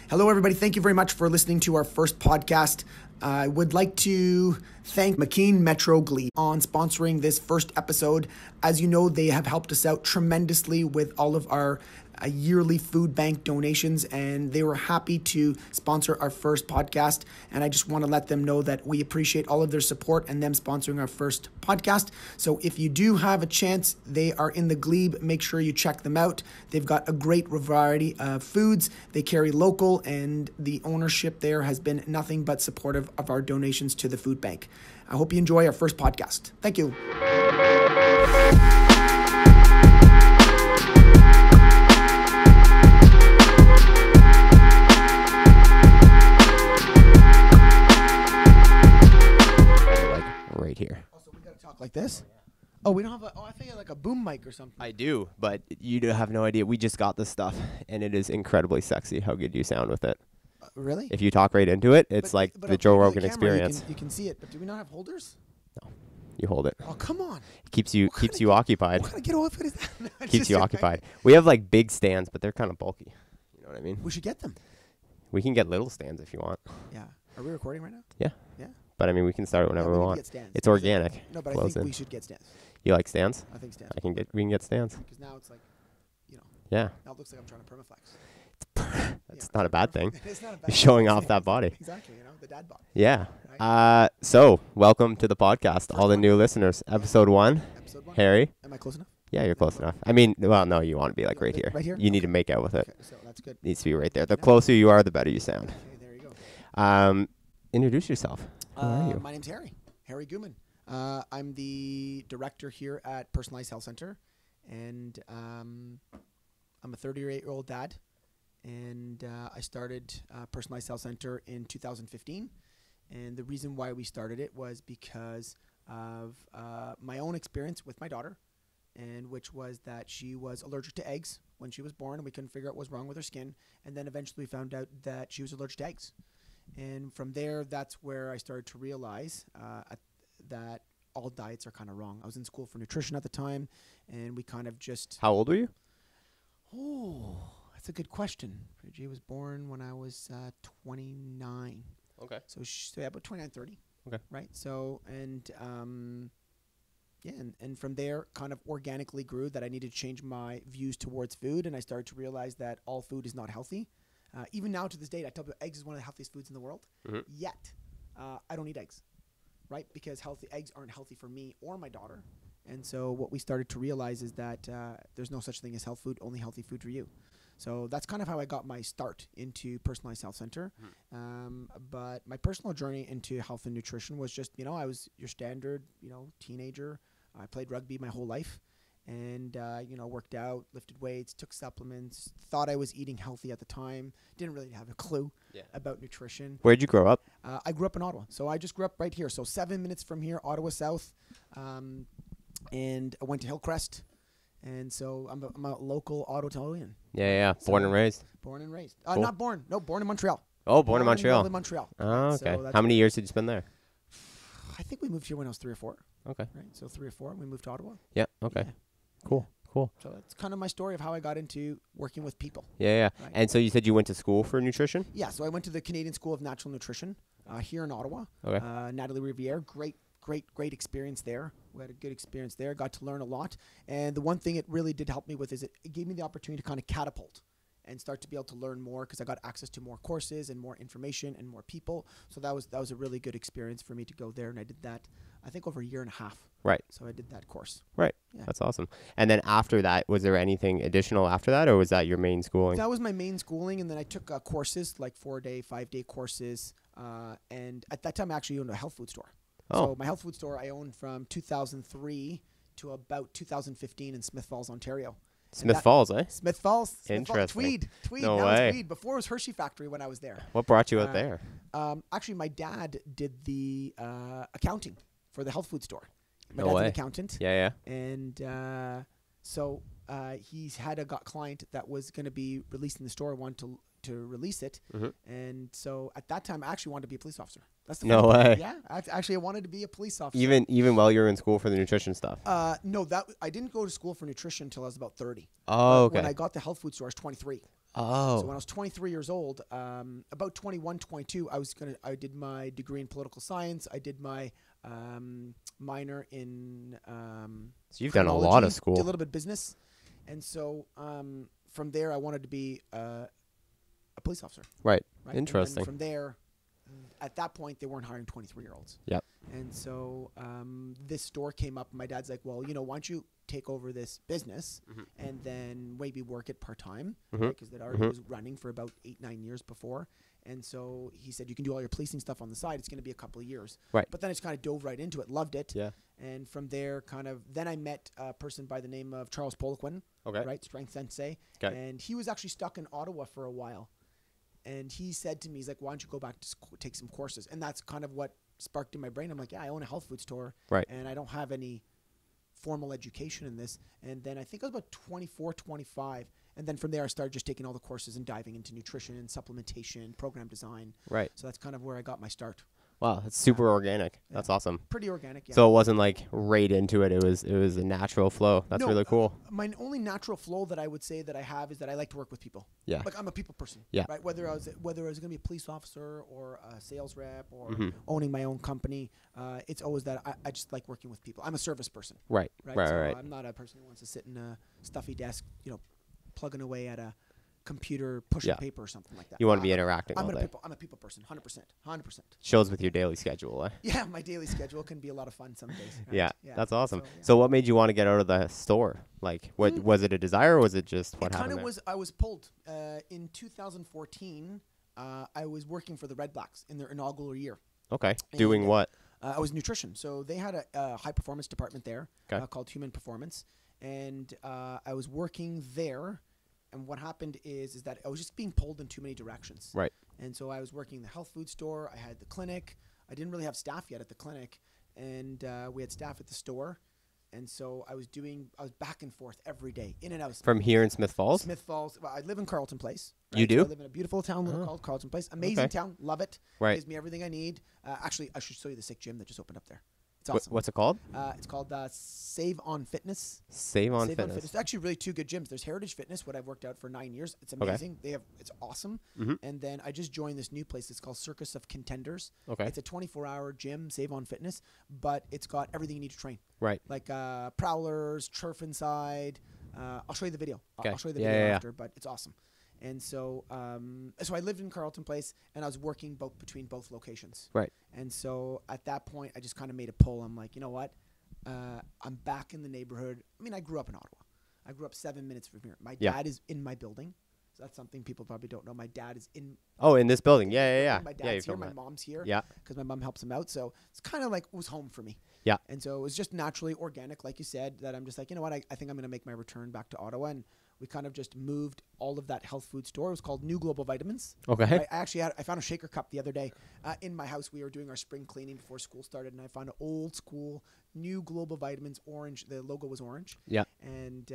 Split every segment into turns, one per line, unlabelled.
Hello, everybody. Thank you very much for listening to our first podcast. I would like to thank McKean Metro Glebe on sponsoring this first episode. As you know, they have helped us out tremendously with all of our yearly food bank donations, and they were happy to sponsor our first podcast. And I just want to let them know that we appreciate all of their support and them sponsoring our first podcast. So if you do have a chance, they are in the Glebe. Make sure you check them out. They've got a great variety of foods. They carry local, and the ownership there has been nothing but supportive of our donations to the food bank. I hope you enjoy our first podcast. Thank you.
Right here.
Oh, so we gotta talk like this? Oh, we don't have I think like a boom mic or something.
I do, but you do have no idea. We just got this stuff, and it is incredibly sexy how good you sound with it.
Really?
If you talk right into it, it's like the Joe Rogan
camera,
experience.
You can see it, but do we not have holders?
No, you hold it.
Oh, come on.
It keeps you occupied.
What kind of get off is that? No,
Keeps you occupied. We have like big stands, but they're kind of bulky. You know what I mean?
We should get them.
We can get little stands if you want.
Yeah. Are we recording right now?
Yeah.
Yeah.
But I mean, we can start whenever we want.
Stands.
It's organic.
No, but I think we should get stands.
You like stands?
I think stands.
We can get stands.
Because now it's like,
Yeah.
Now it looks like I'm trying to permaflex.
That's not a bad thing.
It's not a bad
You're
thing.
showing off that body.
Exactly, the dad bod.
Yeah.
Right?
So welcome to the podcast, all the new listeners. Episode 1.
Episode 1.
Harry.
Am I close enough?
Yeah, you're close enough. I mean, well, no, you want to be like right here.
Right here?
You need to make out with it.
Okay, so that's good.
Needs to be right there. The closer you are, the better you sound.
Okay, there you go.
Introduce yourself. Who are you?
My name's Hari Guman. I'm the director here at Personalized Health Center, and I'm a 38-year-old dad, and I started Personalized Health Center in 2015, and the reason why we started it was because of my own experience with my daughter, and which was that she was allergic to eggs when she was born, and we couldn't figure out what was wrong with her skin, and then eventually we found out that she was allergic to eggs. And from there, that's where I started to realize that all diets are kind of wrong. I was in school for nutrition at the time, and we kind of just...
How old were you?
Oh, that's a good question. Bridget was born when I was 29.
Okay.
So yeah, about 29, 30.
Okay.
Right? So, and from there, kind of organically grew that I needed to change my views towards food, and I started to realize that all food is not healthy. Even now to this day, I tell people eggs is one of the healthiest foods in the world. Mm-hmm. Yet, I don't eat eggs, right? Because eggs aren't healthy for me or my daughter. And so what we started to realize is that there's no such thing as health food, only healthy food for you. So that's kind of how I got my start into Personalized Health Center. But my personal journey into health and nutrition was just, I was your standard, teenager. I played rugby my whole life. And, worked out, lifted weights, took supplements, thought I was eating healthy at the time. Didn't really have a clue about nutrition.
Where'd you grow up?
I grew up in Ottawa. So I just grew up right here. So 7 minutes from here, Ottawa South. And I went to Hillcrest. And so I'm a local Ottawalian.
Yeah.
So
born and raised?
Born and raised.
Cool.
Not born. No, born in Montreal.
Oh, born in Montreal.
In Montreal.
Oh,
right?
okay.
So
how many years did you spend there?
I think we moved here when I was 3 or 4.
Okay.
Right. So 3 or 4. We moved to Ottawa.
Yeah. Okay.
Yeah.
Cool.
So that's kind of my story of how I got into working with people.
Yeah.
Right.
And so you said you went to school for nutrition?
Yeah, so I went to the Canadian School of Natural Nutrition here in Ottawa.
Okay.
Natalie Riviere, great experience there. We had a good experience there, got to learn a lot. And the one thing it really did help me with is it gave me the opportunity to kind of catapult and start to be able to learn more because I got access to more courses and more information and more people. So that was a really good experience for me to go there, and I did that, I think, over a year and a half.
Right.
So I did that course.
Right. Yeah. That's awesome. And then after that, was there anything additional after that, or was that your main schooling?
That was my main schooling, and then I took courses, like 4-day, 5-day courses. And at that time, I actually owned a health food store.
Oh.
So my health food store I owned from 2003 to about 2015 in Smith Falls, Ontario.
Smith Falls, eh?
Smith Falls.
Interesting.
Tweed.
No
now
way.
it's Tweed. Before it was Hershey Factory when I was there.
What brought you out there?
Actually, my dad did the accounting for the health food store. My
No
dad's
way.
an accountant.
Yeah.
And so he's had a client that was going to be released in the store, wanted to release it. Mm-hmm. And so at that time, I actually wanted to be a police officer. That's the
No
funny
way.
thing. Yeah, actually, I wanted to be a police officer.
Even while you were in school for the nutrition stuff?
No, I didn't go to school for nutrition until I was about 30.
Oh, okay.
When I got the health food store, I was 23.
Oh.
So when I was 23 years old, about 21, 22, I did my degree in political science. I did my minor in
So you've done a lot of school.
Did a little bit of business. And so from there, I wanted to be a police officer.
Right.
Right?
Interesting.
And from there, at that point, they weren't hiring 23-year-olds.
Yep.
And so this store came up. And my dad's like, well, why don't you take over this business and then maybe work it part-time, because it already was running for about 8-9 years before. And so he said, you can do all your policing stuff on the side. It's going to be a couple of years.
Right.
But then I just kind of dove right into it, loved it.
Yeah.
And from there, then I met a person by the name of Charles Poliquin, right, Strength Sensei.
Okay.
And he was actually stuck in Ottawa for a while. And he said to me, he's like, why don't you go back to school, take some courses? And that's kind of what sparked in my brain. I'm like, yeah, I own a health food store.
Right.
And I don't have any formal education in this. And then I think I was about 24, 25. And then from there, I started just taking all the courses and diving into nutrition, supplementation, program design.
Right.
So that's kind of where I got my start.
Wow, that's super organic. Yeah. That's awesome.
Pretty organic, yeah.
So it wasn't like right into it. It was a natural flow. That's really cool.
My only natural flow that I would say that I have is that I like to work with people.
Yeah.
Like I'm a people person.
Yeah.
Right. Whether I was going to be a police officer or a sales rep or owning my own company, it's always that I just like working with people. I'm a service person.
Right.
Right. So
Right.
I'm not a person who wants to sit in a stuffy desk, plugging away at a computer, pushing paper or something like that.
You want to be interacting all day.
I'm a people person, 100%.
Shows with your daily schedule, eh?
Yeah, my daily schedule can be a lot of fun some days. Right?
Yeah, that's awesome. So what made you want to get out of the store? Like, what was it a desire or was it just what happened there?
I was pulled. In 2014, I was working for the Red Blacks in their inaugural year.
Okay. Doing what?
I was nutrition. So they had a high-performance department there called Human Performance. And I was working there. And what happened is that I was just being pulled in too many directions. Right. And so I was working in the health food store. I had the clinic. I didn't really have staff yet at the clinic. And we had staff at the store. And so I was back and forth every day, in and out.
From here in Smith Falls?
Smith Falls. Well, I live in Carleton Place.
Right? You do?
So I live in a beautiful town called Carleton Place. Amazing town. Love it.
Right.
Gives me everything I need. Actually, I should show you the sick gym that just opened up there. It's awesome.
What's it called?
It's called Save on Fitness.
Save on Fitness.
It's actually really two good gyms. There's Heritage Fitness, what I've worked out for 9 years. It's amazing. It's awesome. And then I just joined this new place. It's called Circus of Contenders. Okay. It's a 24-hour gym, Save on Fitness, but it's got everything you need to train. Right. Like prowlers, turf inside. I'll show you the video. I'll show you the video after, but it's awesome. And so I lived in Carleton Place, and I was working between both locations. Right. And so at that point, I just kind of made a pull. I'm like, you know what? I'm back in the neighborhood. I mean, I grew up in Ottawa. I grew up 7 minutes from here. My dad is in my building. So that's something people probably don't know. My dad is in.
Oh, in this building. Yeah.
My dad's here. My mom's here.
Yeah.
Because my mom helps him out. So it's kind of like it was home for me.
Yeah.
And so it was just naturally organic, like you said, that I'm just like, you know what? I think I'm going to make my return back to Ottawa. And we kind of just moved all of that health food store. It was called New Global Vitamins. Okay. I found a shaker cup the other day in my house. We were doing our spring cleaning before school started, and I found an old school New Global Vitamins orange. The logo was orange. Yeah. And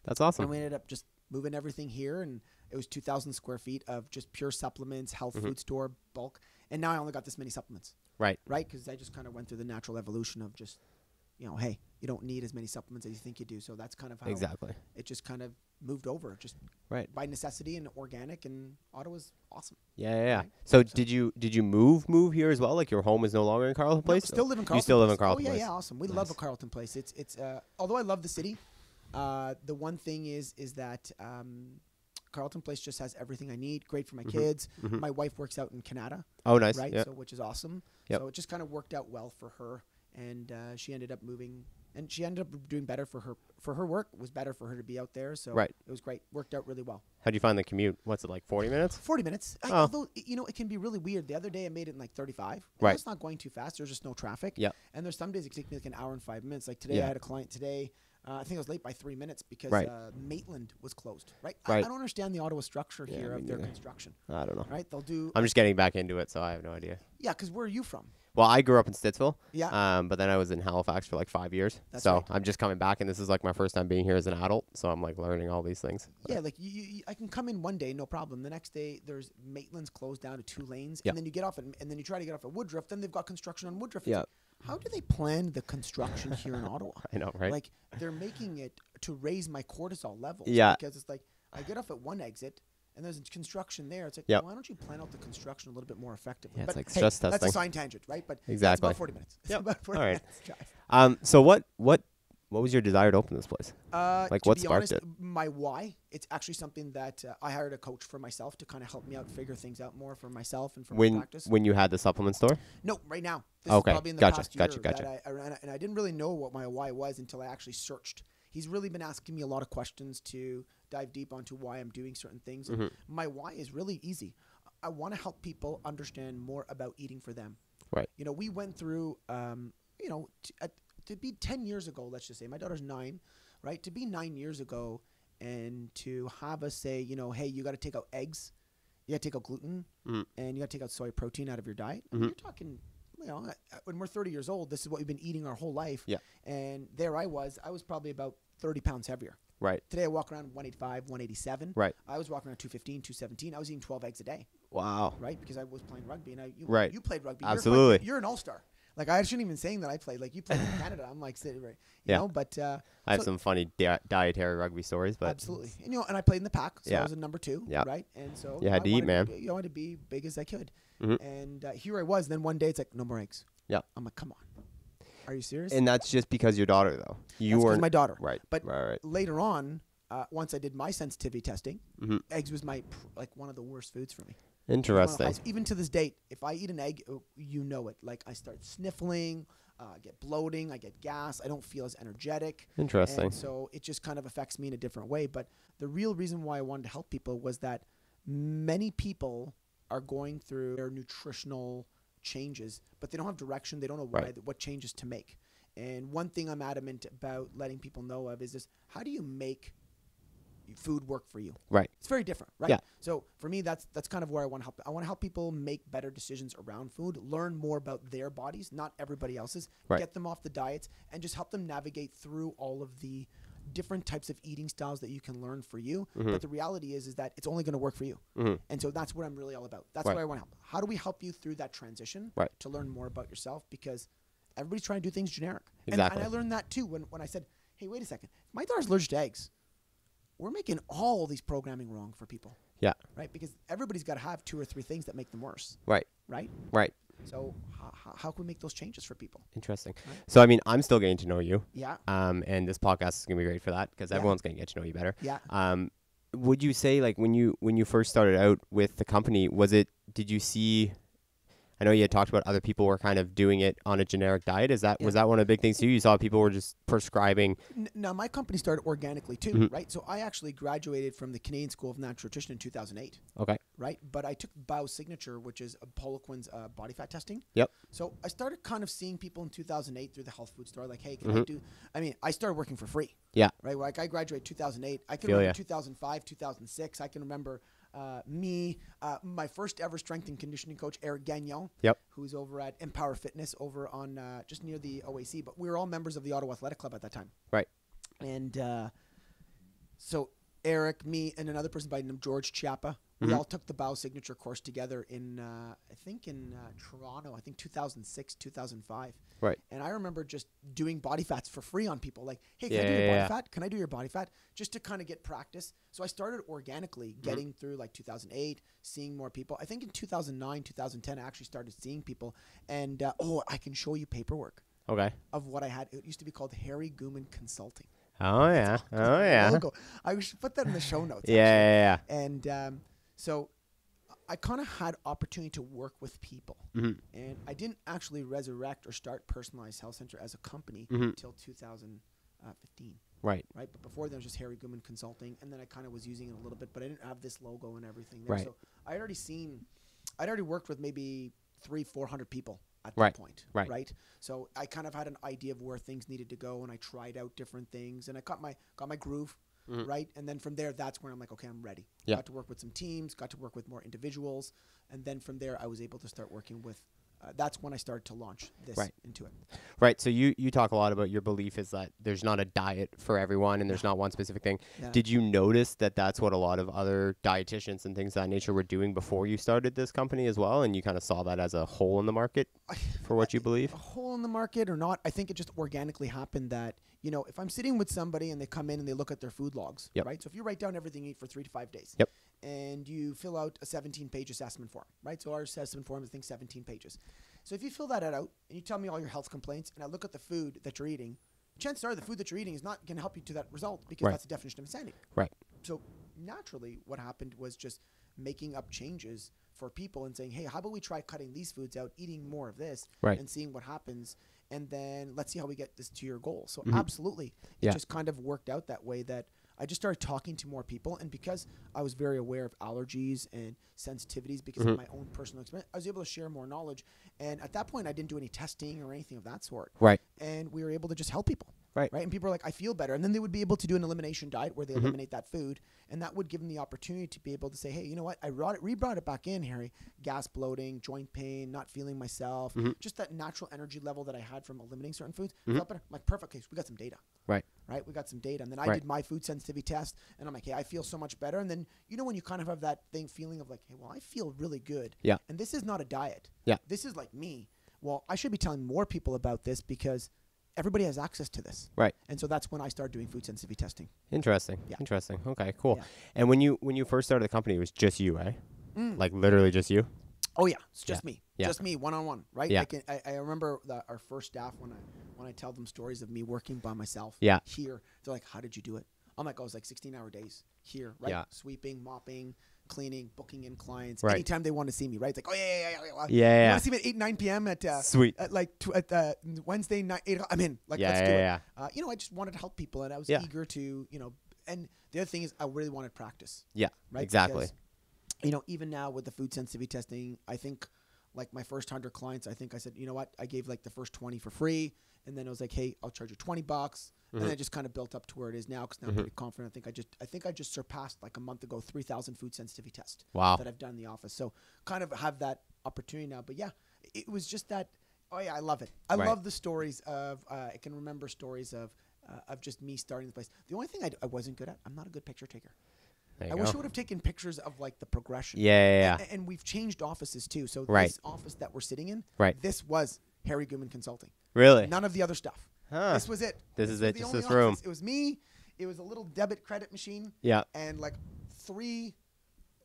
that's awesome.
And we ended up just moving everything here, and it was 2,000 square feet of just pure supplements, health food store, bulk. And now I only got this many supplements. Right. Right? Because I just kind of went through the natural evolution of just, hey, you don't need as many supplements as you think you do. So that's kind of how it just kind of moved over, just by necessity and organic, and Ottawa's awesome.
Yeah. Right? So did you move here as well? Like your home is no longer in Carleton Place?
No, still live in Carleton.
You still live in Carleton Place?
Yeah, awesome. We love a Carleton Place. It's although I love the city, the one thing is that Carleton Place just has everything I need. Great for my kids. My wife works out in Canada. Oh, nice. Right, so which is awesome. Yep. So it just kind of worked out well for her, and she ended up moving. And she ended up doing better for her work. It was better for her to be out there. So it was great. Worked out really well.
How'd you find the commute? What's it, like 40 minutes?
40 minutes. Although, it can be really weird. The other day I made it in like 35. Right. That's not going too fast. There's just no traffic. Yeah. And there's some days it can take me like an hour and 5 minutes. Like today I had a client today. I think I was late by 3 minutes because Maitland was closed. Right. I don't understand the Ottawa structure here of their construction.
I don't know.
Right. They'll do.
I'm just getting back into it, so I have no idea.
Yeah, because where are you from?
Well, I grew up in Stittsville.
Yeah.
But then I was in Halifax for like 5 years.
That's
so
right.
I'm just coming back, and this is like my first time being here as an adult. So I'm like learning all these things.
Yeah, like I can come in one day, no problem. The next day, there's Maitland's closed down to 2 lanes, and then you get off, and then you try to get off at Woodruff. Then they've got construction on Woodruff. Yeah. Like, how do they plan the construction here in Ottawa?
I know, right?
Like they're making it to raise my cortisol levels.
Yeah.
Because it's like I get off at one exit, and there's construction there. It's like,
Yep.
why don't you plan out the construction a little bit more effectively?
Yeah, it's
but
like
hey,
stress
that's a
testing.
side tangent, right? But
Exactly.
it's about 40 minutes. It's
Yep.
about 40
All right.
minutes drive.
So what was your desire to open this place? Like,
To
what
be
sparked
honest,
it?
my why, it's actually something that I hired a coach for myself to kind of help me out, figure things out more for myself and for my practice.
When you had the supplement store?
No, right now. This
Okay,
is probably in the
gotcha,
past year
gotcha.
that I ran, and I didn't really know what my why was until I actually searched. He's really been asking me a lot of questions to dive deep onto why I'm doing certain things. And my why is really easy. I want to help people understand more about eating for them.
Right.
You know, we went through, to be 10 years ago, let's just say, my daughter's 9, right? To be 9 years ago and to have us say, you know, hey, you got to take out eggs, you got to take out gluten, and you got to take out soy protein out of your diet. I mean, you're talking, you know, when we're 30 years old, this is what we've been eating our whole life.
Yeah.
And there I was probably about 30 pounds heavier.
Right.
Today I walk around 185, 187.
Right.
I was walking around 215, 217. I was eating 12 eggs a day.
Wow.
Right, because I was playing rugby, and
Right.
you played rugby.
Absolutely.
You're an all-star. Like, I shouldn't even saying that I played. Like, you played in Canada. I'm like, you
Yeah.
know, but
I have some funny dietary rugby stories, but
absolutely. And, you know, and I played in the pack, so I
Yeah.
was a number 2,
Yeah.
right? And so
You had
I
to eat,
wanted
man.
You know, I wanted to be big as I could.
Mhm.
And here I was. Then one day it's like, no more eggs.
Yeah.
I'm like, come on. Are you serious?
and that's just because your daughter though. You
That's 'cause
weren't
my daughter.
right.
But
right.
later on, once I did my sensitivity testing,
Mhm.
eggs was like one of the worst foods for me.
Interesting.
Even to this date, if I eat an egg, you know it. Like, I start sniffling, I get bloating, I get gas, I don't feel as energetic.
Interesting.
And so it just kind of affects me in a different way. But the real reason why I wanted to help people was that many people are going through their nutritional changes, but they don't have direction. They don't know what changes to make. And one thing I'm adamant about letting people know of is this: how do you make food work for you?
Right.
It's very different, right?
Yeah.
So for me, that's kind of where I want to help. I want to help people make better decisions around food, learn more about their bodies, not everybody else's,
Right.
get them off the diets, and just help them navigate through all of the different types of eating styles that you can learn for you. But the reality is that it's only going to work for you. And so that's what I'm really all about. That's
Right.
what I want to help. How do we help you through that transition
Right.
to learn more about yourself? Because everybody's trying to do things generic.
Exactly.
And I learned that too when I said, hey, wait a second. If my daughter's allergic to eggs, we're making all these programming wrong for people.
Yeah.
Right? Because everybody's got to have 2 or 3 things that make them worse.
Right.
Right?
Right.
So how can we make those changes for people?
Interesting.
Right.
So I mean, I'm still getting to know you.
Yeah.
And this podcast is gonna be great for that because
Yeah.
everyone's gonna get to know you better.
Yeah.
Would you say like when you first started out with the company, did you see? I know you had talked about other people were kind of doing it on a generic diet. Was that one of the big things too? You saw people were just prescribing.
Now, my company started organically too, right? So I actually graduated from the Canadian School of Natural Nutrition in 2008.
Okay.
Right? But I took Biosignature, which is Poliquin's body fat testing.
Yep.
So I started kind of seeing people in 2008 through the health food store, like, hey, can I do? I mean, I started working for free.
Yeah.
Right? Like, I graduated 2008. I can
Feel
remember
ya.
2005, 2006. I can remember my first ever strength and conditioning coach, Eric Gagnon.
Yep.
Who's over at Empower Fitness over on just near the OAC. But we were all members of the Ottawa Athletic Club at that time.
Right.
And so Eric, me, and another person by the name of George Chiappa, we all took the Biosignature course together in Toronto, 2006, 2005.
Right.
And I remember just doing body fats for free on people. Like, hey, can
Yeah,
I do your
yeah,
body
yeah.
fat? Can I do your body fat? Just to kind of get practice. So I started organically getting through like 2008, seeing more people. I think in 2009, 2010, I actually started seeing people. And, I can show you paperwork
Okay.
of what I had. It used to be called Harry Guman Consulting.
Oh yeah. Oh yeah.
Logo. I should put that in the show notes.
Yeah.
And so I kind of had opportunity to work with people. And I didn't actually resurrect or start Personalized Health Center as a company until 2015.
Right.
Right. But before then, it was just Harry Guman Consulting. And then I kind of was using it a little bit, but I didn't have this logo and everything there.
Right.
So I'd already worked with maybe 300-400 people at
Right.
that point.
Right.
Right. So I kind of had an idea of where things needed to go, and I tried out different things, and I got my groove. Right. And then from there, that's where I'm like, okay, I'm ready.
Yeah.
Got to work with some teams, got to work with more individuals. And then from there, I was able to start working with, that's when I started to launch this into it.
Right. So you talk a lot about your belief is that there's not a diet for everyone and there's not one specific thing.
Yeah.
Did you notice that that's what a lot of other dietitians and things of that nature were doing before you started this company as well? And you kind of saw that as a hole in the market for what you believe?
A hole in the market or not, I think it just organically happened that if I'm sitting with somebody and they come in and they look at their food logs,
Yep.
right? So if you write down everything you eat for 3 to 5 days,
Yep.
and you fill out a 17-page assessment form, right? So our assessment form is, I think, 17 pages. So if you fill that out and you tell me all your health complaints, and I look at the food that you're eating, chances are the food that you're eating is not going to help you to that result, because
Right.
that's the definition of insanity.
Right.
So naturally, what happened was just making up changes for people and saying, hey, how about we try cutting these foods out, eating more of this,
Right.
and seeing what happens, and then let's see how we get this to your goal. So
Mhm.
absolutely, it
Yeah.
just kind of worked out that way, that I just started talking to more people, and because I was very aware of allergies and sensitivities because of my own personal experience, I was able to share more knowledge. And at that point, I didn't do any testing or anything of that sort.
Right.
And we were able to just help people.
Right.
And people are like, I feel better. And then they would be able to do an elimination diet where they eliminate that food. And that would give them the opportunity to be able to say, hey, you know what? I re-brought it back in, Harry. Gas, bloating, joint pain, not feeling myself. Just that natural energy level that I had from eliminating certain foods. Felt better. I'm like, perfect case. We got some data.
Right.
Right? We got some data. And then I
Right.
did my food sensitivity test. And I'm like, hey, I feel so much better. And then, when you kind of have that feeling of like, hey, well, I feel really good.
Yeah.
And this is not a diet.
Yeah.
This is like me. Well, I should be telling more people about this because everybody has access to this.
Right.
And so that's when I started doing food sensitivity testing.
Interesting.
Yeah.
Interesting. Okay, cool.
Yeah.
And when you first started the company, it was just you, eh? Like literally just you?
Oh yeah, it's just me,
Yeah.
just me, one-on-one, right?
Yeah.
I remember our first staff when I tell them stories of me working by myself.
Yeah.
Here, they're like, "How did you do it?" I'm like, "I was like 16-hour days here, right?
Yeah.
Sweeping, mopping, cleaning, booking in clients.
Right.
Anytime they want to see me, right? It's like, oh yeah.
Yeah,
You
yeah.
want to see me at 8, 9 p.m. at
Sweet.
at Wednesday night, 8 o'clock. I'm in. Like,
Yeah,
let's do
yeah,
it. I just wanted to help people, and I was
Yeah.
eager to, And the other thing is, I really wanted practice.
Yeah.
Right?
Exactly.
Because, even now with the food sensitivity testing, I think like my first 100 clients, I think I said, you know what? I gave like the first 20 for free. And then it was like, hey, I'll charge you $20. And then it just kind of built up to where it is now, because now I'm pretty confident. I think I just surpassed like a month ago 3,000 food sensitivity tests
Wow.
that I've done in the office. So kind of have that opportunity now. But yeah, it was just that. Oh yeah, I love it. I
Right.
love the stories of. I can remember stories of just me starting the place. The only thing I wasn't good at, I'm not a good picture taker.
There you
I
go.
wish I would have taken pictures of like the progression.
Yeah.
And we've changed offices too. So
Right.
this office that we're sitting in,
Right.
this was Harry Gooman Consulting.
Really?
None of the other stuff.
Huh.
This was it.
This is
was
it,
the
just
only
this room.
office. It was me. It was a little debit credit machine.
Yeah.
And like 3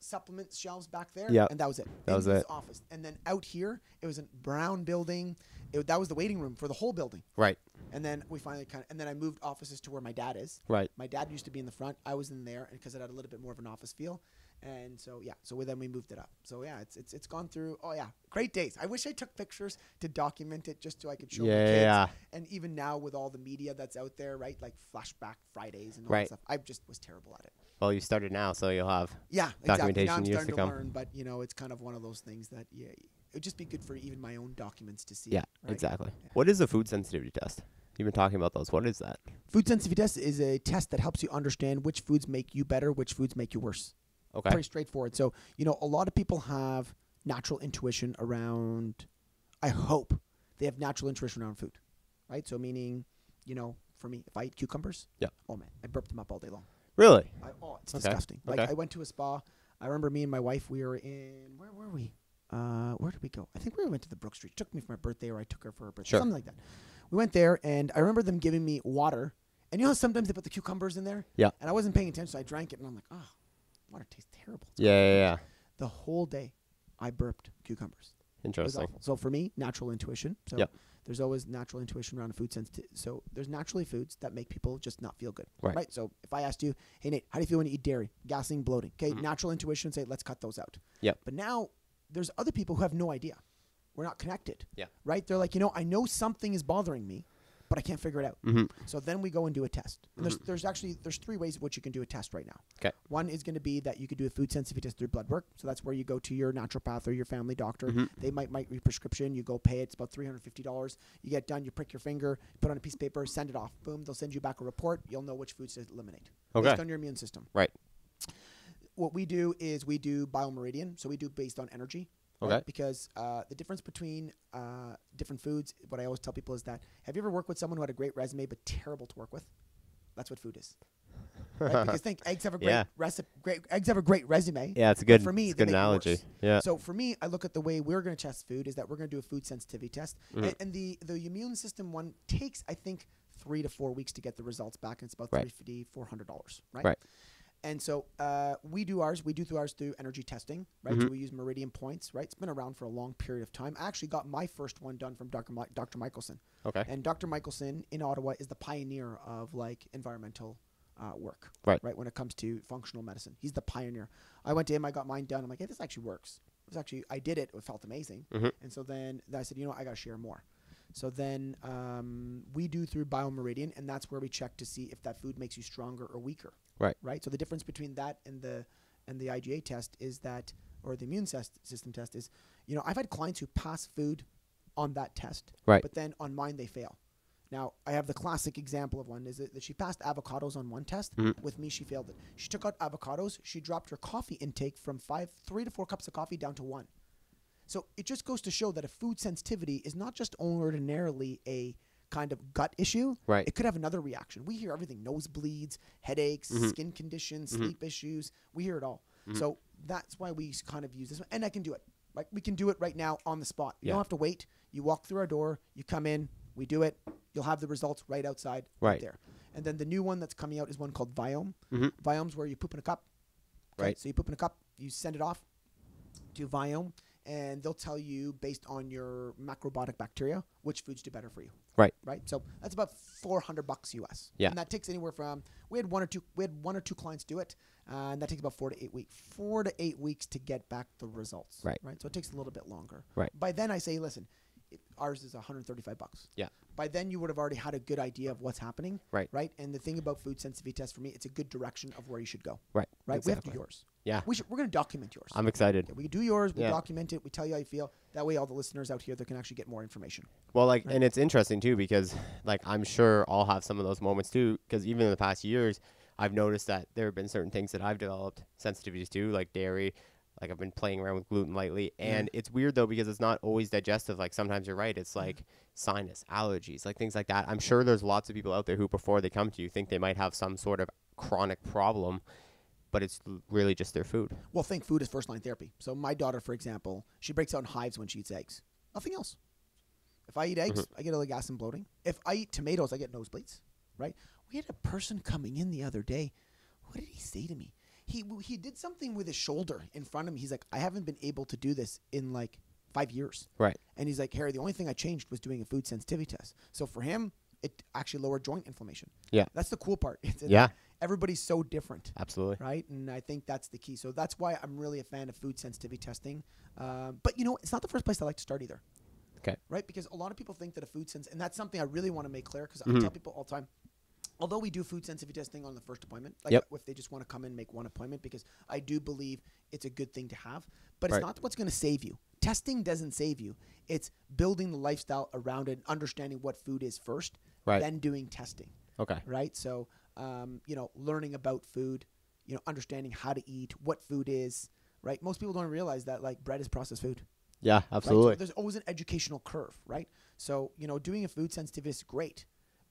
supplement shelves back there.
Yeah.
And that was it.
That was
this
it.
office. And then out here, it was a brown building. That was the waiting room for the whole building.
Right.
And then we finally and then I moved offices to where my dad is.
Right.
My dad used to be in the front. I was in there because it had a little bit more of an office feel. And so, yeah. So then we moved it up. So, yeah, it's gone through. Oh, yeah. Great days. I wish I took pictures to document it just so I could show my kids.
Yeah.
And even now with all the media that's out there, right? Like Flashback Fridays and all
Right.
that stuff. I just was terrible at it.
Well, you started now, so you'll have
Yeah,
documentation
exactly. Now I'm
years
starting
to come.
learn, but, it's kind of one of those things that, yeah, it would just be good for even my own documents to see.
Yeah,
right?
exactly. What is a food sensitivity test? You've been talking about those. What is that?
Food sensitivity test is a test that helps you understand which foods make you better, which foods make you worse.
Okay.
Pretty straightforward. So, a lot of people have natural intuition around, I hope they have natural intuition around food, right? So meaning, for me, if I eat cucumbers,
Yeah.
oh man, I burp them up all day long.
Really?
It's
Okay.
disgusting. Like
Okay.
I went to a spa. I remember me and my wife, we were in, where were we? Where did we go? I think we went to the Brook Street. She took me for my birthday, or I took her for her birthday,
Sure.
something like that. We went there, and I remember them giving me water. And how sometimes they put the cucumbers in there?
Yeah.
And I wasn't paying attention, so I drank it, and I'm like, oh, water tastes terrible. It's
Yeah.
The whole day, I burped cucumbers. It was
Interesting.
awful. So for me, natural intuition. So
Yep.
there's always natural intuition around food sensitivity. So there's naturally foods that make people just not feel good.
Right.
So if I asked you, hey Nate, how do you feel when you eat dairy? Gassing, bloating. Okay, natural intuition say let's cut those out.
Yep.
But now there's other people who have no idea. We're not connected.
Yeah.
Right? They're like, I know something is bothering me, but I can't figure it out. So then we go and do a test. And there's 3 ways in which you can do a test right now.
Okay.
One is going to be that you could do a food sensitivity test through blood work. So that's where you go to your naturopath or your family doctor. They might write your prescription. You go pay it. It's about $350. You get done. You prick your finger, put on a piece of paper, send it off. Boom. They'll send you back a report. You'll know which foods to eliminate
Okay.
based on your immune system.
Right.
What we do is we do biomeridian. So we do based on energy.
Okay.
Right? Because the difference between different foods, what I always tell people is that, have you ever worked with someone who had a great resume but terrible to work with? That's what food is. Right? Because think eggs have a great
Yeah.
eggs have a great resume.
Yeah, it's a
but
good.
For me,
it's a
they
good
make it
analogy.
worse.
Yeah.
So for me, I look at the way we're going to test food is that we're going to do a food sensitivity test, and the immune system one takes, I think, 3 to 4 weeks to get the results back, and it's about
Right.
$350, $400, right?
Right.
And so we do ours through energy testing, right?
Mhm.
So we use Meridian points, right? It's been around for a long period of time. I actually got my first one done from Dr. Michelson.
Okay.
And Dr. Michelson in Ottawa is the pioneer of like environmental work,
Right.
when it comes to functional medicine. He's the pioneer. I went to him, I got mine done. I'm like, hey, this actually works. I did it. It felt amazing.
Mhm.
And so then I said, I got to share more. So then we do through BioMeridian, and that's where we check to see if that food makes you stronger or weaker.
Right.
Right. So the difference between that and the IgA test is that, or the immune system test is, I've had clients who pass food on that test,
Right.
but then on mine they fail. Now I have the classic example of one is that she passed avocados on one test.
Mhm.
With me, she failed it. She took out avocados. She dropped her coffee intake from 3 to 4 cups of coffee down to 1. So it just goes to show that a food sensitivity is not just ordinarily a kind of gut issue.
Right.
It could have another reaction. We hear everything: nosebleeds, headaches,
Mhm.
skin conditions,
Mhm.
sleep issues. We hear it all.
Mhm.
So that's why we kind of use this one. And I can do it. Like we can do it right now on the spot. You
Yeah.
don't have to wait. You walk through our door. You come in. We do it. You'll have the results right outside,
Right.
there. And then the new one that's coming out is one called Viome.
Mhm.
Viome's where you poop in a cup.
Right.
So you poop in a cup. You send it off to Viome, and they'll tell you based on your macrobiotic bacteria which foods do better for you.
Right.
Right. So that's about $400 US.
Yeah.
And that takes anywhere from we had one or two clients do it, and that takes about 4 to 8 weeks. 4 to 8 weeks to get back the results.
Right.
Right. So it takes a little bit longer.
Right.
By then I say, listen, ours is $135.
Yeah.
By then you would have already had a good idea of what's happening.
Right.
Right. And the thing about food sensitivity tests for me, it's a good direction of where you should go.
Right.
Right. We have to
Exactly.
do yours.
Yeah.
We're going to document yours.
I'm excited.
Yeah, we do yours. We
Yeah.
document it. We tell you how you feel. That way, all the listeners out here, they can actually get more information.
Well, like,
Right.
and it's interesting too because, like, I'm sure I'll have some of those moments too. Because even in the past years, I've noticed that there have been certain things that I've developed sensitivities to, like dairy. Like I've been playing around with gluten lately, and it's weird though because it's not always digestive. Like sometimes you're right, it's like sinus, allergies, like things like that. I'm sure there's lots of people out there who, before they come to you, think they might have some sort of chronic problem, but it's really just their food.
Well, think food is first line therapy. So my daughter, for example, she breaks out in hives when she eats eggs. Nothing else. If I eat eggs, I get a little gas and bloating. If I eat tomatoes, I get nosebleeds. Right? We had a person coming in the other day. What did he say to me? He did something with his shoulder in front of me. He's like, I haven't been able to do this in like 5 years.
Right.
And he's like, Harry, the only thing I changed was doing a food sensitivity test. So for him, it actually lowered joint inflammation.
Yeah.
That's the cool part.
Yeah.
Everybody's so different.
Absolutely.
Right. And I think that's the key. So that's why I'm really a fan of food sensitivity testing. But it's not the first place I like to start either.
Okay.
Right. Because a lot of people think that a food and that's something I really want to make clear because I tell people all the time, although we do food sensitivity testing on the first appointment, like if they just want to come in and make one appointment, because I do believe it's a good thing to have, but it's not what's going to save you. Testing doesn't save you. It's building the lifestyle around it, understanding what food is first, then doing testing.
Okay.
Right. So, learning about food, understanding how to eat, what food is, right? Most people don't realize that like bread is processed food.
Yeah, absolutely.
Right? So there's always an educational curve, right? So, doing a food sensitivity is great,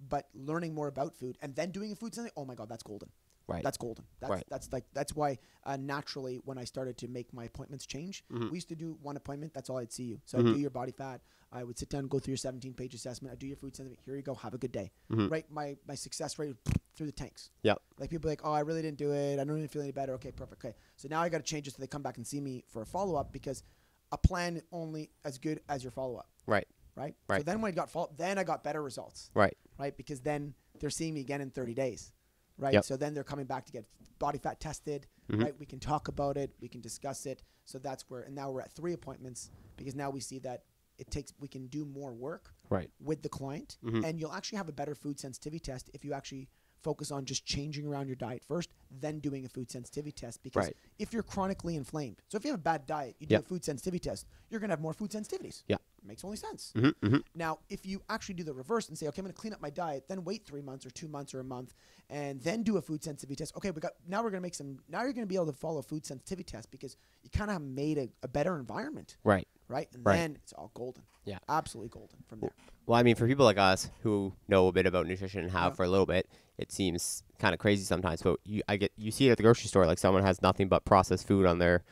but learning more about food and then doing a food sensitivity, oh my God, that's golden.
Right.
That's golden. That's why naturally when I started to make my appointments change, we used to do one appointment. That's all I'd see you. So I'd do your body fat. I would sit down, go through your 17-page assessment. I'd do your food sensitivity. Here you go. Have a good day. Right. My success rate would through the tanks.
Yep.
Like people are like, oh, I really didn't do it. I don't even feel any better. Okay, perfect. Okay. So now I got to change it so they come back and see me for a follow-up because a plan only as good as your follow-up.
Right.
Right.
Right.
So then when I got then I got better results.
Right.
Right. Because then they're seeing me again in 30 days. Right.
Yep.
So then they're coming back to get body fat tested. Right. We can talk about it. We can discuss it. So that's where, and now we're at 3 appointments because now we see that we can do more work with the client, and you'll actually have a better food sensitivity test if you actually focus on just changing around your diet first, then doing a food sensitivity test. Because if you're chronically inflamed, so if you have a bad diet, you do a food sensitivity test, you're going to have more food sensitivities.
Yeah.
It makes only sense. Now, if you actually do the reverse and say, okay, I'm going to clean up my diet, then wait 3 months or 2 months or a month, and then do a food sensitivity test. Okay, now you're going to be able to follow a food sensitivity test because you kind of have made a better environment.
Right.
Right. And then it's all golden.
Yeah.
Absolutely golden from there.
Well, I mean, for people like us who know a bit about nutrition and have for a little bit, it seems kind of crazy sometimes. But you see it at the grocery store, like someone has nothing but processed food on their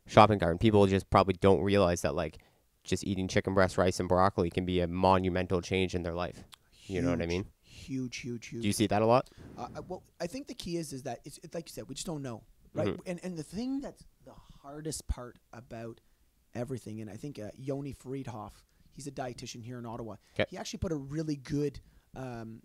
shopping cart, and people just probably don't realize that like just eating chicken breast, rice, and broccoli can be a monumental change in their life. You know what I mean?
Huge.
Do you see that a lot?
Well, I think the key is that it's like you said, we just don't know, right? And the thing that's the hardest part about everything, and I think Yoni Friedhoff, he's a dietitian here in Ottawa.
Okay.
He actually put a really good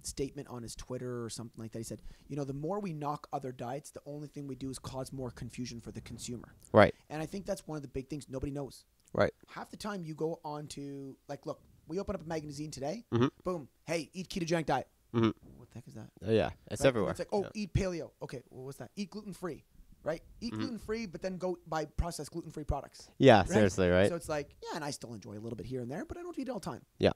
statement on his Twitter or something like that. He said, the more we knock other diets, the only thing we do is cause more confusion for the consumer.
Right.
And I think that's one of the big things nobody knows.
Right.
Half the time you go on to, like, look, we open up a magazine today.
Mm-hmm.
Boom. Hey, eat ketogenic diet.
Mm-hmm.
What the heck is that?
Yeah, it's
Right?
everywhere.
It's like, eat paleo. Okay, well, what's that? Eat gluten-free, right? Eat gluten-free, but then go buy processed gluten-free products.
Yeah,
right?
seriously, right?
So it's like, yeah, and I still enjoy a little bit here and there, but I don't eat it all the time.
Yeah.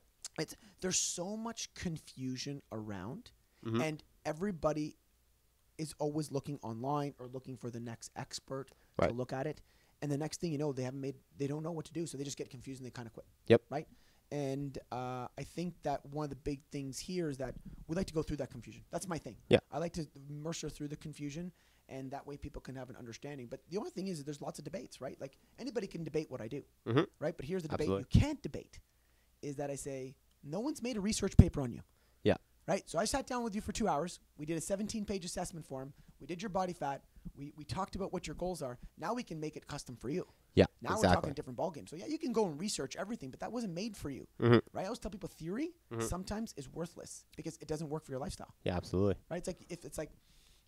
There's so much confusion around,
Mm-hmm.
and everybody is always looking online or looking for the next expert
Right.
to look at it. And the next thing you know, they don't know what to do, so they just get confused and they kind of quit.
Yep.
Right? And I think that one of the big things here is that we like to go through that confusion. That's my thing.
Yeah.
I like to immerse her through the confusion, and that way people can have an understanding. But the only thing is that there's lots of debates, right? Like anybody can debate what I do,
Mm-hmm.
right? But here's the
Absolutely.
debate you can't debate is that I say, no one's made a research paper on you.
Yeah.
Right? So I sat down with you for 2 hours. We did a 17-page assessment form. We did your body fat. We talked about what your goals are. Now we can make it custom for you.
Yeah,
Now we're
exactly.
talking a different ballgame. So, yeah, you can go and research everything, but that wasn't made for you.
Mm-hmm.
Right? I always tell people theory sometimes is worthless because it doesn't work for your lifestyle.
Yeah, absolutely.
Right? It's like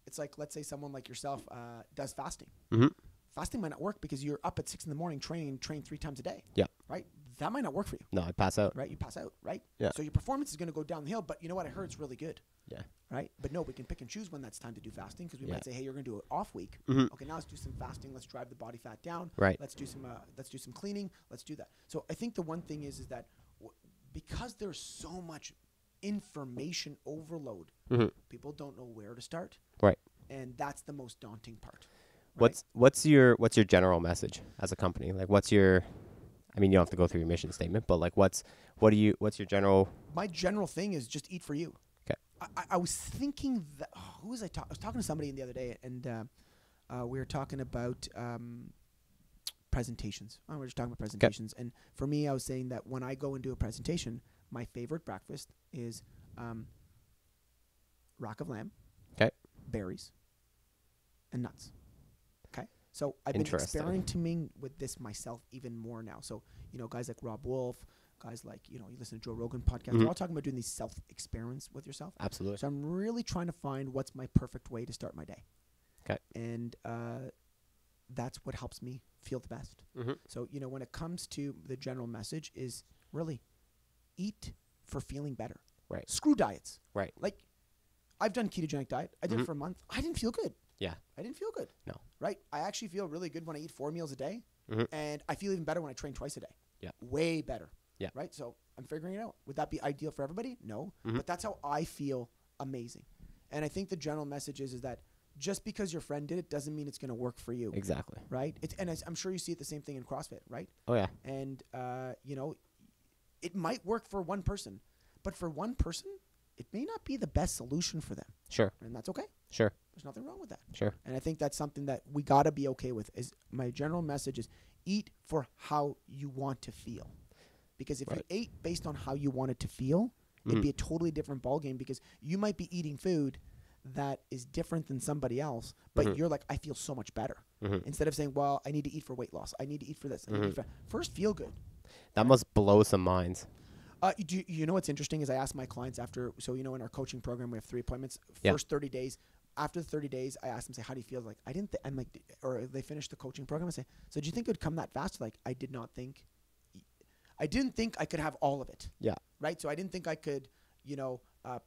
it's like let's say someone like yourself does fasting.
Mm-hmm.
Fasting might not work because you're up at 6 a.m. train 3 times a day.
Yeah.
Right? That might not work for you.
No, I pass out.
Right? You pass out, right?
Yeah.
So your performance is going to go down the hill, but you know what? I heard it's really good.
Yeah.
Right? But no, we can pick and choose when that's time to do fasting because we
Yeah.
might say, hey, you're going to do an off week.
Mhm.
Okay, now let's do some fasting. Let's drive the body fat down.
Right.
Let's do some cleaning. Let's do that. So I think the one thing is that because there's so much information overload,
Mhm.
people don't know where to start.
Right.
And that's the most daunting part. Right?
What's your general message as a company? Like, what's your, I mean, you don't have to go through your mission statement, but like, what's your general?
My general thing is just eat for you.
Okay.
I was thinking that who was I talking? I was talking to somebody the other day, and we were talking about presentations. We were just talking about presentations, and for me, I was saying that when I go and do a presentation, my favorite breakfast is rack of lamb,
Okay.
berries, and nuts. Okay. So I've been
Interesting.
experimenting with this myself even more now. So, guys like Rob Wolf, guys like, you listen to Joe Rogan podcast, they're all talking about doing these self-experiments with yourself.
Absolutely.
So I'm really trying to find what's my perfect way to start my day.
Okay.
And that's what helps me feel the best.
Mm-hmm.
So, when it comes to the general message is really eat for feeling better.
Right.
Screw diets.
Right.
Like, I've done ketogenic diet. I did it for a month. I didn't feel good.
Yeah.
I didn't feel good.
No.
Right? I actually feel really good when I eat 4 meals a day.
Mhm.
And I feel even better when I train twice a day.
Yeah.
Way better.
Yeah.
Right? So I'm figuring it out. Would that be ideal for everybody? No.
Mhm.
But that's how I feel amazing. And I think the general message is that just because your friend did it doesn't mean it's going to work for you.
Exactly.
Right? I'm sure you see it the same thing in CrossFit, right?
Oh yeah.
And, it might work for one person. But for one person, it may not be the best solution for them.
Sure.
And that's okay.
Sure.
There's nothing wrong with that.
Sure.
And I think that's something that we got to be okay with. Is my general message is eat for how you want to feel. Because if you ate based on how you wanted to feel, it'd be a totally different ballgame because you might be eating food that is different than somebody else, but you're like, I feel so much better. Instead of saying, well, I need to eat for weight loss. I need to eat for this. I need to eat for First, feel good.
That must blow some minds.
You know what's interesting is I ask my clients after, so in our coaching program, we have 3 appointments.
Yeah.
First 30 days. After the 30 days, I ask them, say, how do you feel? Like, I didn't, I'm like, or they finish the coaching program. I say, so do you think it would come that fast? Like, I didn't think I could have all of it.
Yeah.
Right? So I didn't think I could,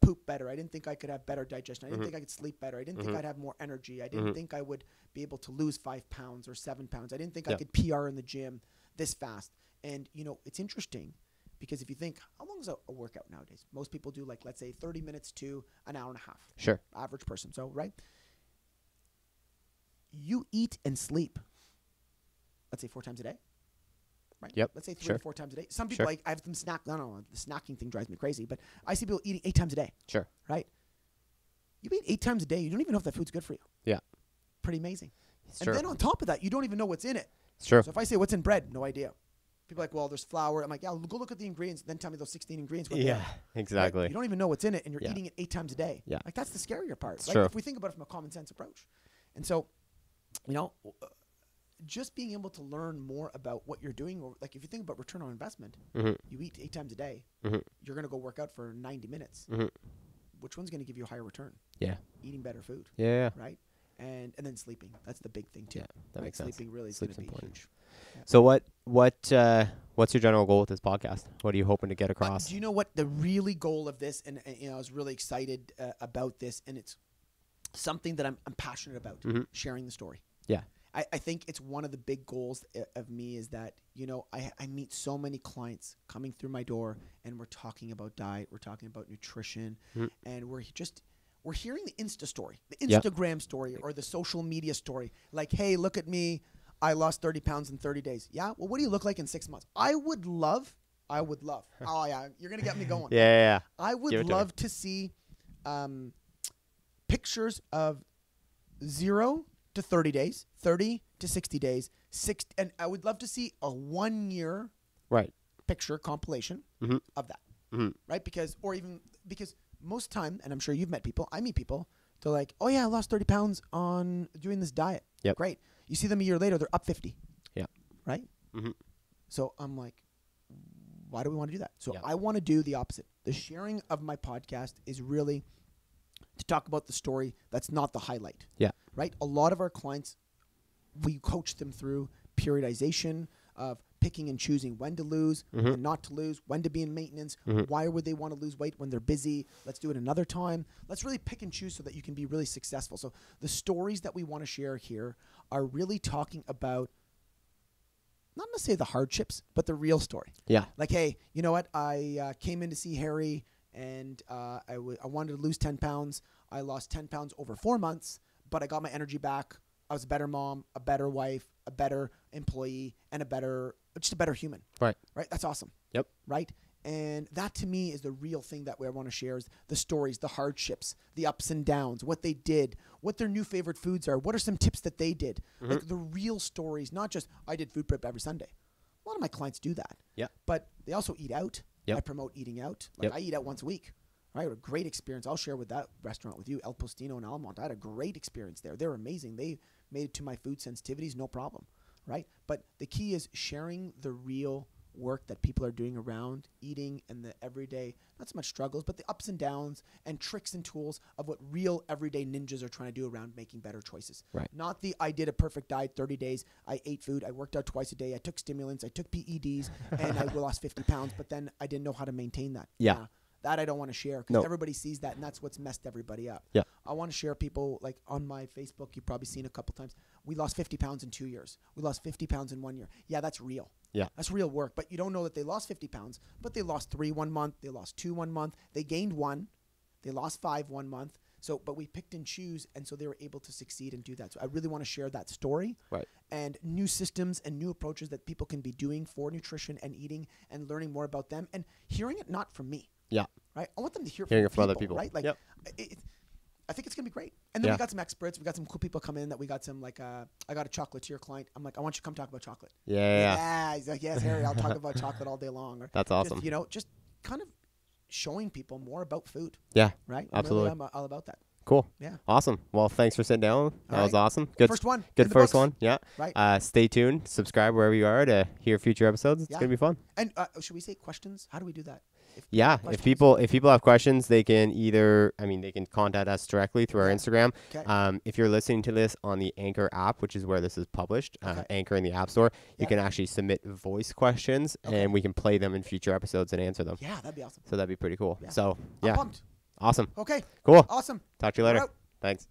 poop better. I didn't think I could have better digestion. I didn't think I could sleep better. I didn't think I'd have more energy. I didn't think I would be able to lose 5 pounds or 7 pounds. I didn't think I could PR in the gym this fast. And, it's interesting because if you think, how long is a workout nowadays? Most people do like, let's say 30 minutes to an hour and a half.
Sure.
Average person. So, right? You eat and sleep, let's say 4 times a day. Right?
Yep.
Let's say 3
Sure.
or 4 times a day. Some people,
Sure.
like, I have them snack. I don't know. The snacking thing drives me crazy, but I see people eating 8 times a day.
Sure.
Right? You eat 8 times a day. You don't even know if that food's good for you.
Yeah.
Pretty amazing.
It's
And
true.
then on top of that, you don't even know what's in it.
It's true.
So if I say what's in bread, no idea. People are like, well, there's flour. I'm like, yeah, go look at the ingredients. Then tell me those 16 ingredients.
Yeah, exactly.
Right? You don't even know what's in it, and you're eating it 8 times a day.
Yeah.
Like, that's the scarier part.
It's
like,
true.
if we think about it from a common sense approach. And so, you know, just being able to learn more about what you're doing, or like if you think about return on investment, you eat 8 times a day, you're going to go work out for 90 minutes. Which one's going to give you a higher return?
Yeah.
Eating better food.
Yeah.
Right? And then sleeping. That's the big thing too.
Yeah, that makes sense.
Sleeping really is going to be
important.
huge. Yeah.
So what's your general goal with this podcast? What are you hoping to get across?
Do you know what the really goal of this, and you know, I was really excited about this, and it's something that I'm passionate about, sharing the story.
Yeah.
I think it's one of the big goals of me is that, you know, I meet so many clients coming through my door, and we're talking about diet, we're talking about nutrition, and we're hearing the Insta story, the Instagram story, or the social media story. Like, hey, look at me. I lost 30 pounds in 30 days. Yeah? Well, what do you look like in 6 months? I would love. Oh, yeah. You're going to get me going.
Yeah.
I would love to see pictures of 0 to 30 days, 30 to 60 days, and I would love to see a 1 year picture compilation of that. Right? Because most time, and I'm sure you've met people, I meet people, they're like, oh yeah, I lost 30 pounds on doing this diet.
Yep.
Great. You see them a year later, they're up 50.
Yeah.
Right? So I'm like, why do we want to do that? So I want to do the opposite. The sharing of my podcast is really to talk about the story that's not the highlight. Yeah. Right? A lot of our clients, we coach them through periodization of picking and choosing when to lose and not to lose, when to be in maintenance, why would they want to lose weight when they're busy, let's do it another time. Let's really pick and choose so that you can be really successful. So the stories that we want to share here are really talking about not necessarily the hardships, but the real story. Yeah. Like, hey, you know what? I came in to see Harry, and I wanted to lose 10 pounds. I lost 10 pounds over 4 months, but I got my energy back. I was a better mom, a better wife, a better employee, and just a better human. Right. Right? That's awesome. Yep. Right? And that to me is the real thing that we want to share is the stories, the hardships, the ups and downs, what they did, what their new favorite foods are, what are some tips that they did. Like the real stories, not just I did food prep every Sunday. A lot of my clients do that. Yeah. But they also eat out. Yep. I promote eating out. Like I eat out once a week. Right? A great experience. I'll share with that restaurant with you, El Postino in Almont. I had a great experience there. They're amazing. They made it to my food sensitivities, no problem. Right? But the key is sharing the real work that people are doing around eating and the everyday, not so much struggles, but the ups and downs and tricks and tools of what real everyday ninjas are trying to do around making better choices. Right. Not the I did a perfect diet, 30 days, I ate food, I worked out twice a day, I took stimulants, I took PEDs, and I lost 50 pounds, but then I didn't know how to maintain that. Yeah. That I don't want to share because everybody sees that, and that's what's messed everybody up. Yeah. I want to share people, like on my Facebook, you've probably seen a couple times, we lost 50 pounds in 2 years. We lost 50 pounds in 1 year. Yeah, that's real. Yeah. That's real work. But you don't know that they lost 50 pounds, but they lost 3 1 month. They lost 2 1 month. They gained 1. They lost 5 1 month. So, but we picked and choose, and so they were able to succeed and do that. So I really want to share that story and new systems and new approaches that people can be doing for nutrition and eating and learning more about them and hearing it not from me. Yeah. Right? I want them to hear from other people. Right? Like, I think it's going to be great. And then we got some experts. We got some cool people come in that we got some, like, I got a chocolatier client. I'm like, I want you to come talk about chocolate. Yeah. He's like, yes, Harry, I'll talk about chocolate all day long. Or that's awesome. Just kind of showing people more about food. Yeah. Right? Absolutely. I'm all about that. Cool. Yeah. Awesome. Well, thanks for sitting down. That was awesome. Good first one. Good first one. Yeah. Right. Stay tuned. Subscribe wherever you are to hear future episodes. It's going to be fun. And should we say questions? How do we do that? If people have questions, they can they can contact us directly through our Instagram. Okay. If you're listening to this on the Anchor app, which is where this is published, Anchor in the App Store, you can actually submit voice questions, and we can play them in future episodes and answer them. Yeah, that'd be awesome. So that'd be pretty cool. Yeah. So, I'm pumped. Awesome. Okay. Cool. Awesome. Talk to you later. Thanks.